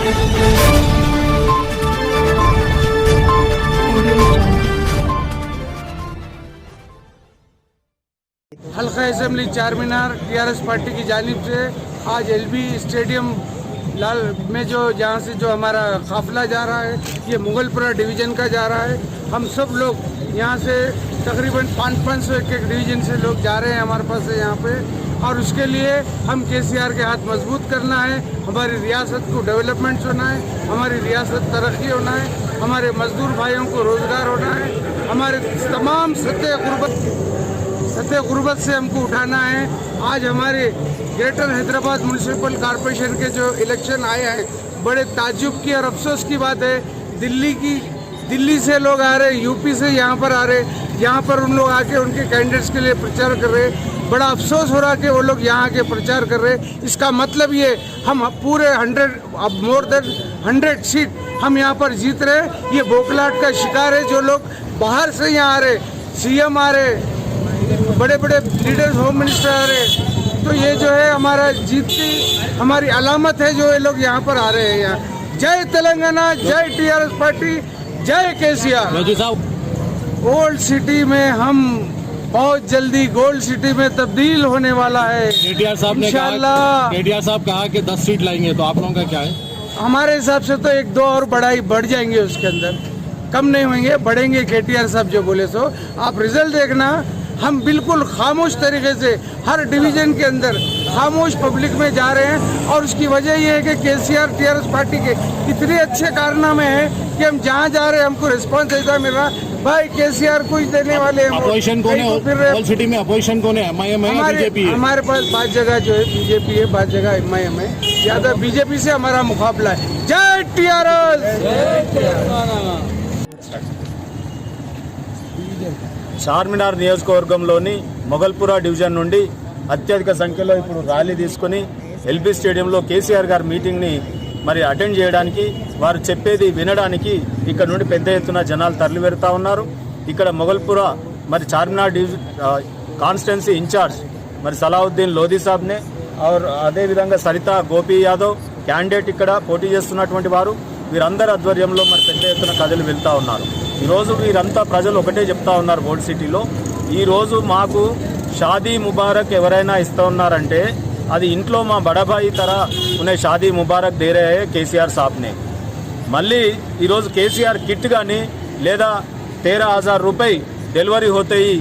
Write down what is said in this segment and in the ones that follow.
हल्का assembly Charminar TRS party की जानिब से आज एलबी स्टेडियम लाल में जहाँ से जो हमारा काफिला जा रहा है, ये मुगलपुरा डिवीज़न का जा रहा है। हम सब लोग यहाँ से तकरीबन 500 एक डिवीज़न से लोग जा रहे हैं हमारे पास से यहाँ पे, और उसके लिए हम केसीआर के हाथ मजबूत करना है। हमारी रियासत को डेवलपमेंट होना है, हमारी रियासत तरक्की होना है, हमारे मजदूर भाइयों को रोज़गार होना है, हमारे तमाम सत्य गुर्बत से हमको उठाना है। आज हमारे ग्रेटर हैदराबाद म्यूनिसिपल कॉरपोरेशन के जो इलेक्शन आए हैं, बड़े ताज्जुब की और अफसोस की बात है, दिल्ली से लोग आ रहे, यूपी से यहाँ पर आ रहे, यहाँ पर उन लोग आके उनके कैंडिडेट्स के लिए प्रचार कर रहे। बड़ा अफसोस हो रहा कि वो लोग यहाँ के प्रचार कर रहे। इसका मतलब ये हम पूरे 100 अब मोर देन 100 सीट हम यहाँ पर जीत रहे। ये बोखलाहट का शिकार है। जो लोग बाहर से यहाँ आ रहे, सीएम आ रहे, बड़े बड़े लीडर्स, होम मिनिस्टर आ रहे, तो ये जो है हमारा जीत की हमारी अलामत है जो ये लोग यहाँ पर आ रहे हैं। यहाँ जय तेलंगाना, जय टीआरएस पार्टी, जय केसीआर। गोल्ड सिटी में हम बहुत जल्दी गोल्ड सिटी में तब्दील होने वाला है। केटीआर साहब ने केटीआर साहब कहा कि 10 सीट लाएंगे, तो आप लोगों का क्या है? हमारे हिसाब से तो 1-2 और बढ़ जाएंगे, उसके अंदर कम नहीं होंगे, बढ़ेंगे। केटीआर साहब जो बोले सो आप रिजल्ट देखना। हम बिल्कुल खामोश तरीके से हर डिवीजन के अंदर खामोश पब्लिक में जा रहे हैं, और उसकी वजह ये है कि केसीआर टीआरएस पार्टी के इतने अच्छे कारनामे हैं कि हम जहाँ जा रहे हैं हमको रिस्पांस ऐसा मिल रहा। भाई केसीआर कुछ देने वाले हैं। अपोजिशन कौन है? गोल्ड सिटी में अपोजिशन कौन है? एमआईएम है या बीजेपी है? हमारे पास 5 जगह जो है बीजेपी है, 5 जगह एमआईएम है। ज्यादा बीजेपी से हमारा मुकाबला है। जय टीआरएस। చార్మినార్ నియోజకవర్గంలోని మొగల్పురా డివిజన్ నుండి అత్యధిక సంఖ్యలో ఇప్పుడు ర్యాలీ తీసుకుని ఎల్బీ స్టేడియంలో కేసీఆర్ గారి మీటింగ్ని మరి అటెండ్ చేయడానికి, వారు చెప్పేది వినడానికి ఇక్కడ నుండి పెద్ద ఎత్తున జనాలు తరలి వెళ్తా ఉన్నారు. ఇక్కడ మొగల్పురా మరి చార్మినార్ కాన్స్టిట్యున్సీ ఇన్ఛార్జ్ మరి సలావుద్దీన్ లోధీ సాబ్నే, అదేవిధంగా సరితా గోపి యాదవ్ క్యాండిడేట్ ఇక్కడ పోటీ చేస్తున్నటువంటి వారు, వీరందరి ఆధ్వర్యంలో మరి పెద్ద ఎత్తున కథలు వెళ్తా ఉన్నారు. ఈరోజు వీరంతా ప్రజలు ఒకటే చెప్తా ఉన్నారు గోల్డ్ సిటీలో, ఈరోజు మాకు షాదీ ముబారక్ ఎవరైనా ఇస్తూ ఉన్నారంటే అది ఇంట్లో మా బడబాయి తర ఉనే షాదీ ముబారక్ దే రహే కేసీఆర్ సాబ్నే. మళ్ళీ ఈరోజు కేసీఆర్ కిట్ కానీ లేదా 13,000 रुपये डिलीवरी होते ही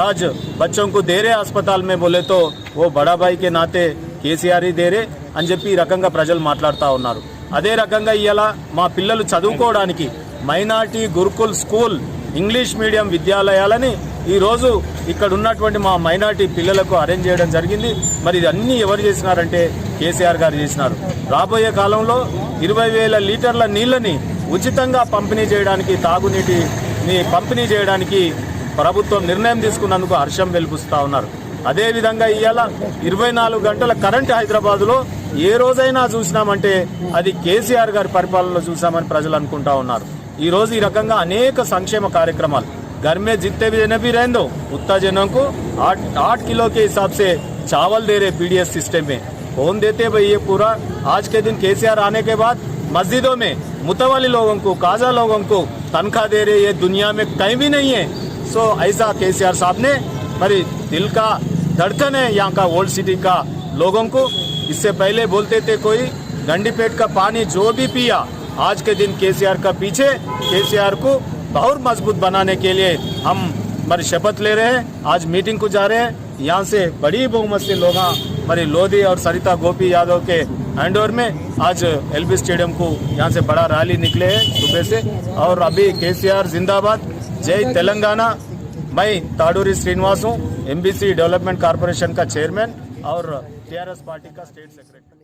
आज बच्चों को दे रहे अस्पताल में बोले तो वो बड़ा भाई के नाते కేసీఆర్ ही दे रहे అని చెప్పి ఈ రకంగా ప్రజలు మాట్లాడుతూ ఉన్నారు. అదే రకంగా ఇవాళ మా పిల్లలు చదువుకోవడానికి minority Gurukul school English medium విద్యాలయాలని ఈరోజు ఇక్కడ ఉన్నటువంటి మా మైనార్టీ పిల్లలకు అరేంజ్ చేయడం జరిగింది. మరి ఇదన్నీ ఎవరు చేసినారంటే కేసీఆర్ గారు చేసినారు. రాబోయే కాలంలో 20,000 లీటర్ల నీళ్ళని ఉచితంగా పంపిణీ చేయడానికి, తాగునీటిని పంపిణీ చేయడానికి ప్రభుత్వం నిర్ణయం తీసుకున్నందుకు హర్షం వెలిపిస్తూ ఉన్నారు. అదేవిధంగా ఇవాళ 24 గంటల కరెంట్ హైదరాబాద్లో ఏ రోజైనా చూసినామంటే అది కేసీఆర్ గారి పరిపాలనలో చూసామని ప్రజలు అనుకుంటా ఉన్నారు. ఈ రోజు ఈ రకంగా అనేక సంక్షేమ కార్యక్రమాలు घर में जितने भी जने भी रहने दो उतना जनों को 8 किलो के हिसाब से चावल दे रहे पीडीएस सिस्टम में। कौन देते भाई ये पूरा? आज के दिन केसीआर आने के बाद मस्जिदों में मुतवली लोगों को, काजा लोगों को तनख्वाह दे रहे, ये दुनिया में कहीं भी नहीं है। सो ऐसा केसीआर साहब ने मेरी दिल का धड़कन है यहाँ का ओल्ड सिटी का लोगों को। इससे पहले बोलते थे कोई गंडी पेट का पानी जो भी पिया, आज के दिन केसीआर का पीछे केसीआर को और मजबूत बनाने के लिए हम मरी शपथ ले रहे हैं। आज मीटिंग को जा रहे हैं। यहाँ से बड़ी बहुमत से लोग मरी लोधी और सरिता गोपी यादव के हैंडओवर में आज एलबी स्टेडियम को यहाँ से बड़ा रैली निकले हैं सुबह से। और अभी केसीआर जिंदाबाद, जय तेलंगाना। मैं ताडूरी श्रीनिवास हूँ, एमबीसी डेवलपमेंट कॉर्पोरेशन का चेयरमैन और टीआरएस पार्टी का स्टेट सेक्रेटरी।